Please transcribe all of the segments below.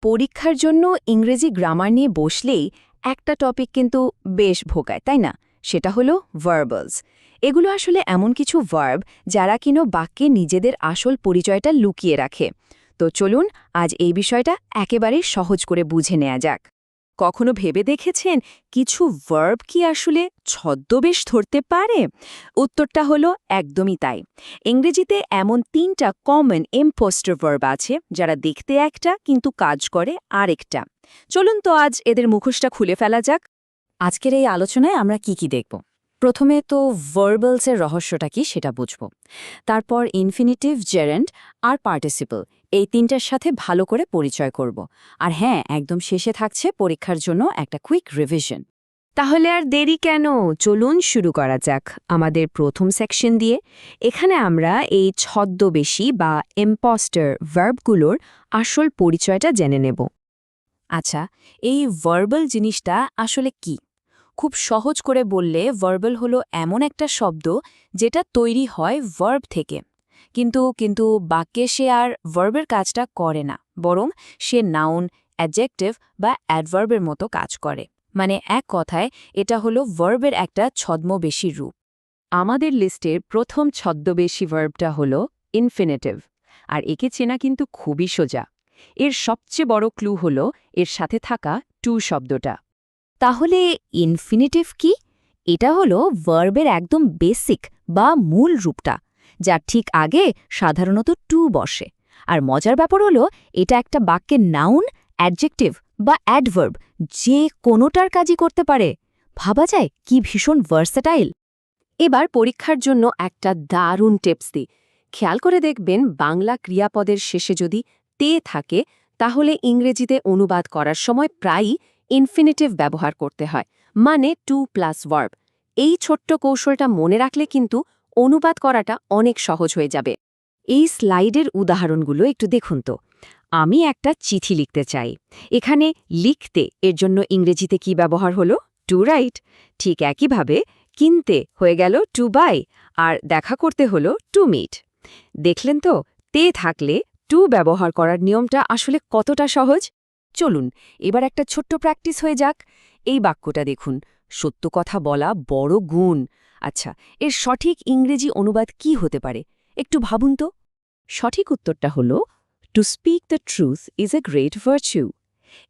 পরীক্ষার জন্য ইংরেজি গ্রামার নিয়ে বসলেই একটা টপিক কিন্তু বেশ ভোগায় তাই না? সেটা হলো ভার্বালস। এগুলো আসলে এমন কিছু ভার্ব যারা কিনো বাক্যে নিজেদের আসল পরিচয়টা লুকিয়ে রাখে। তো চলুন আজ এই বিষয়টা একেবারে সহজ করে বুঝে নেওয়া যাক। কখনো ভেবে দেখেছেন কিছু ভার্ব কি আসলে ছদ্মবেশ ধরতে পারে? উত্তরটা হলো একদমই তাই। ইংরেজিতে এমন ৩টা কমন ইম্পোস্টার ভার্ব আছে যারা দেখতে একটা কিন্তু কাজ করে আরেকটা। চলুন তো আজ এদের মুখোশটা খুলে ফেলা যাক। আজকের এই আলোচনায় আমরা কি দেখব? প্রথমে তো ভার্বালসের রহস্যটা কি সেটা বুঝব। তারপর ইনফিনিটিভ, জেরেন্ড আর পার্টিসিপল এই তিনটার সাথে ভালো করে পরিচয় করব। আর হ্যাঁ, একদম শেষে থাকছে পরীক্ষার জন্য একটা কুইক রিভিশন। তাহলে আর দেরি কেন, চলুন শুরু করা যাক আমাদের প্রথম সেকশন দিয়ে। এখানে আমরা এই ছদ্মবেশী বা ইম্পোস্টার ভার্বগুলোর আসল পরিচয়টা জেনে নেব। আচ্ছা, এই ভার্বাল জিনিসটা আসলে কি? খুব সহজ করে বললে ভার্বাল হলো এমন একটা শব্দ যেটা তৈরি হয় ভার্ব থেকে, কিন্তু বাক্যে সে আর ভার্বের কাজটা করে না, বরং সে নাউন, অ্যাডজেক্টিভ বা অ্যাডভার্বের মতো কাজ করে। মানে এক কথায় এটা হলো ভার্বের একটা ছদ্মবেশী রূপ। আমাদের লিস্টের প্রথম ছদ্মবেশী ভার্বটা হলো ইনফিনিটিভ, আর একে চেনা কিন্তু খুবই সোজা। এর সবচেয়ে বড় ক্লু হলো এর সাথে থাকা টু শব্দটা। তাহলে ইনফিনিটিভ কি? এটা হলো ভার্বের একদম বেসিক বা মূল রূপটা, যার ঠিক আগে সাধারণত টু বসে। আর মজার ব্যাপার হলো এটা একটা বাক্যের নাউন, অ্যাডজেক্টিভ বা অ্যাডভার্ব যে কোনোটার কাজই করতে পারে। ভাবা যায় কি ভীষণ ভার্সেটাইল। এবার পরীক্ষার জন্য একটা দারুণ টিপস দিই। খেয়াল করে দেখবেন বাংলা ক্রিয়াপদের শেষে যদি তে থাকে তাহলে ইংরেজিতে অনুবাদ করার সময় প্রায়ই ইনফিনিটিভ ব্যবহার করতে হয়, মানে টু প্লাস ভার্ব। এই ছোট্ট কৌশলটা মনে রাখলে কিন্তু অনুবাদ করাটা অনেক সহজ হয়ে যাবে। এই স্লাইডের উদাহরণগুলো একটু দেখুন তো। আমি একটা চিঠি লিখতে চাই। এখানে লিখতে এর জন্য ইংরেজিতে কি ব্যবহার হলো? To write. ঠিক একইভাবে কিনতে হয়ে গেল টু বাই, আর দেখা করতে হলো টু মিট। দেখলেন তো, তে থাকলে টু ব্যবহার করার নিয়মটা আসলে কতটা সহজ। চলুন এবার একটা ছোট্ট প্র্যাকটিস হয়ে যাক। এই বাক্যটা দেখুন, সত্য কথা বলা বড় গুণ। আচ্ছা, এর সঠিক ইংরেজি অনুবাদ কি হতে পারে একটু ভাবুন তো। সঠিক উত্তরটা হলো to speak the truth is a great virtue.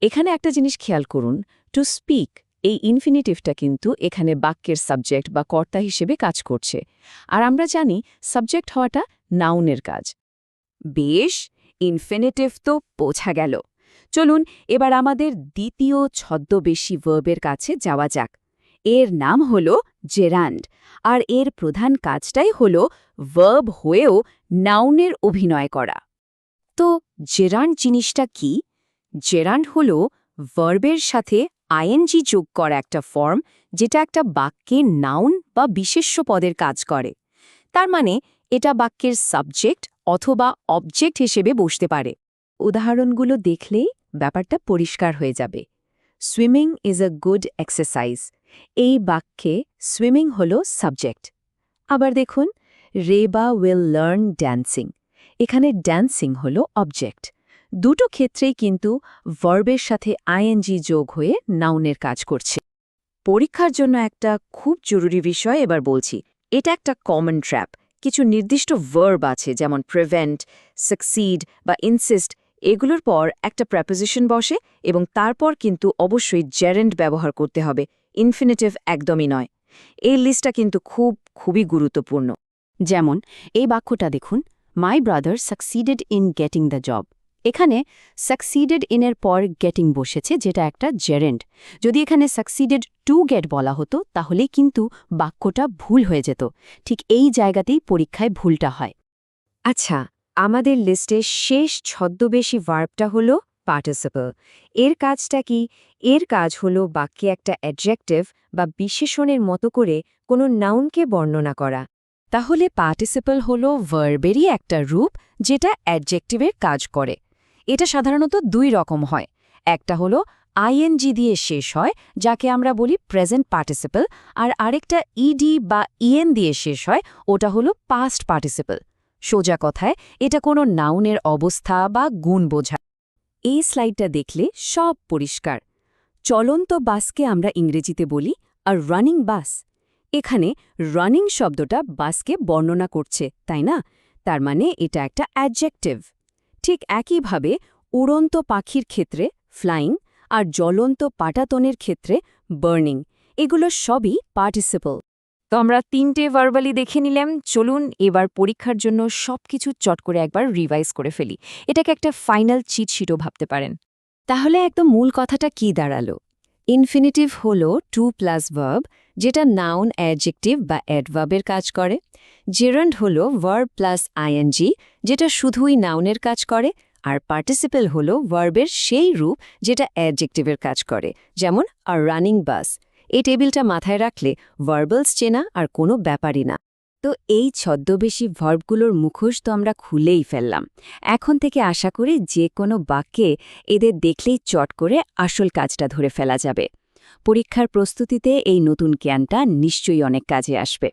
এখানে একটা জিনিস খেয়াল করুন, টু স্পিক এই ইনফিনিটিভটা কিন্তু এখানে বাক্যের সাবজেক্ট বা কর্তা হিসেবে কাজ করছে, আর আমরা জানি সাবজেক্ট হওয়াটা নাউনের কাজ। বেশ, ইনফিনিটিভ তো বোঝা গেল। চলুন এবার আমাদের দ্বিতীয় ছদ্মবেশী ভার্বের কাছে যাওয়া যাক। এর নাম হল জেরান্ড, আর এর প্রধান কাজটাই হল ভার্ব হয়েও নাউনের অভিনয় করা। তো জেরান্ড জিনিসটা কি? জেরান্ড হল ভার্বের সাথে আইএনজি যোগ করা একটা ফর্ম, যেটা একটা বাক্যে নাউন বা বিশেষ্য পদের কাজ করে। তার মানে এটা বাক্যের সাবজেক্ট অথবা অবজেক্ট হিসেবে বসতে পারে। উদাহরণগুলো দেখলেই ব্যাপারটা পরিষ্কার হয়ে যাবে। Swimming is a good exercise, এই বাক্যে সুইমিং হল সাবজেক্ট। আবার দেখুন, রেবা উইল লার্ন ড্যান্সিং, এখানে ড্যান্সিং হল অবজেক্ট। দুটো ক্ষেত্রেই কিন্তু ভার্বের সাথে আইএনজি যোগ হয়ে নাউনের কাজ করছে। পরীক্ষার জন্য একটা খুব জরুরি বিষয় এবার বলছি। এটা একটা কমন ট্র্যাপ। কিছু নির্দিষ্ট ভার্ব আছে যেমন প্রিভেন্ট, সাকসিড বা ইনসিস্ট, এগুলোর পর একটা প্রেপোজিশন বসে এবং তারপর কিন্তু অবশ্যই জেরেন্ড ব্যবহার করতে হবে, ইনফিনিটিভ একদমই নয়। এই লিস্টটা কিন্তু খুবই গুরুত্বপূর্ণ। যেমন এই বাক্যটা দেখুন, my brother succeeded in getting the job. এখানে সাকসিডেড ইনের পর গেটিং বসেছে, যেটা একটা জেরেন্ড। যদি এখানে সাকসিডেড টু গেট বলা হতো তাহলে কিন্তু বাক্যটা ভুল হয়ে যেত। ঠিক এই জায়গাতেই পরীক্ষায় ভুলটা হয়। আচ্ছা, আমাদের লিস্টে শেষ ছদ্মবেশী ভার্বটা হলো পার্টিসিপল। এর কাজটা কি? এর কাজ হলো বাক্যে একটা অ্যাডজেক্টিভ বা বিশেষণের মতো করে কোনো নাউনকে বর্ণনা করা। তাহলে পার্টিসিপল হলো ভার্বেরই একটা রূপ যেটা অ্যাডজেক্টিভের কাজ করে। এটা সাধারণত দুই রকম হয়। একটা হলো আইএনজি দিয়ে শেষ হয়, যাকে আমরা বলি প্রেজেন্ট পার্টিসিপল, আর আরেকটা ইডি বা ইএন দিয়ে শেষ হয়, ওটা হলো পাস্ট পার্টিসিপল। সোজা কথায় এটা কোনো নাউনের অবস্থা বা গুণ বোঝায়। এই স্লাইডটা দেখলে সব পরিষ্কার। চলন্ত বাসকে আমরা ইংরেজিতে বলি আর রানিং বাস। এখানে রানিং শব্দটা বাসকে বর্ণনা করছে, তাই না? তার মানে এটা একটা অ্যাডজেক্টিভ। ঠিক একইভাবে উড়ন্ত পাখির ক্ষেত্রে ফ্লাইং আর জ্বলন্ত পাটাতনের ক্ষেত্রে বার্নিং, এগুলো সবই পার্টিসিপল। তো আমরা 3টে ভার্বালি দেখে নিলাম। চলুন এবার পরীক্ষার জন্য সবকিছু চট করে একবার রিভাইজ করে ফেলি। এটাকে একটা ফাইনাল চিট শিটও ভাবতে পারেন। তাহলে একদম মূল কথাটা কি দাঁড়ালো? ইনফিনিটিভ হলো টু প্লাস ভার্ব, যেটা নাউন, অ্যাডজেক্টিভ বা অ্যাডভার্বের কাজ করে। জেরান্ড হলো ভার্ব প্লাস আইএনজি, যেটা শুধুই নাউনের কাজ করে। আর পার্টিসিপেল হলো ভার্বের সেই রূপ যেটা অ্যাডজেক্টিভের কাজ করে, যেমন আর রানিং বাস। এই টেবিলটা মাথায় রাখলে ভার্বালস চেনা আর কোনো ব্যাপারই না। তো এই ছদ্মবেশী ভার্বগুলোর মুখোশ তো আমরা খুলেই ফেললাম। এখন থেকে আশা করি যে কোনো বাক্যে এদের দেখলেই চট করে আসল কাজটা ধরে ফেলা যাবে। পরীক্ষার প্রস্তুতিতে এই নতুন জ্ঞানটা নিশ্চয়ই অনেক কাজে আসবে।